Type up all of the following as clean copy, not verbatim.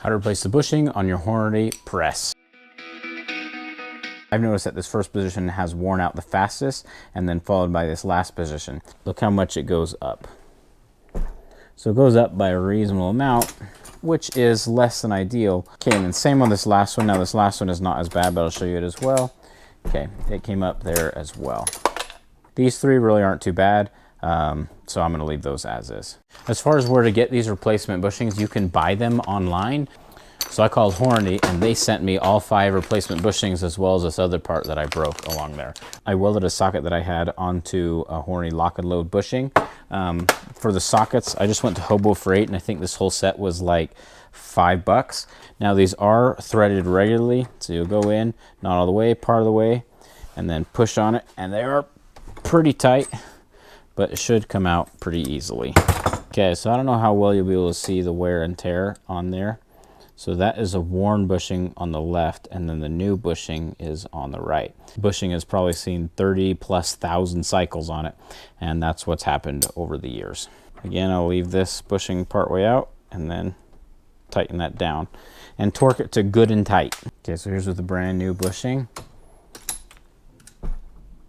How to replace the bushing on your Hornady press. I've noticed that this first position has worn out the fastest and then followed by this last position. Look how much it goes up. So it goes up by a reasonable amount, which is less than ideal. Okay, and then same on this last one. Now this last one is not as bad, but I'll show you it as well. Okay, it came up there as well. These three really aren't too bad, so I'm gonna leave those as is. As far as where to get these replacement bushings, you can buy them online. So I called Hornady and they sent me all 5 replacement bushings as well as this other part that I broke along there. I welded a socket that I had onto a Hornady lock and load bushing. For the sockets, I just went to Hobo Freight and I think this whole set was like $5. Now these are threaded regularly, so you'll go in, not all the way, part of the way, and then push on it, and they are pretty tight, but it should come out pretty easily. Okay, so I don't know how well you'll be able to see the wear and tear on there. So that is a worn bushing on the left, and then the new bushing is on the right. Bushing has probably seen 30,000+ cycles on it, and that's what's happened over the years. Again, I'll leave this bushing part way out and then tighten that down and torque it to good and tight. Okay, so here's with the brand new bushing.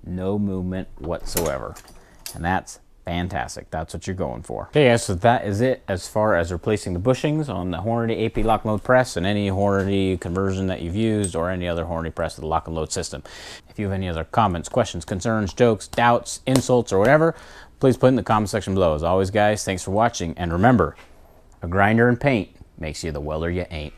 No movement whatsoever, and that's fantastic. That's what you're going for. Okay guys, so that is it as far as replacing the bushings on the Hornady AP lock and load press and any Hornady conversion that you've used or any other Hornady press with the lock and load system. If you have any other comments, questions, concerns, jokes, doubts, insults, or whatever, please put in the comment section below. As always guys, thanks for watching, and remember, a grinder and paint makes you the welder you ain't.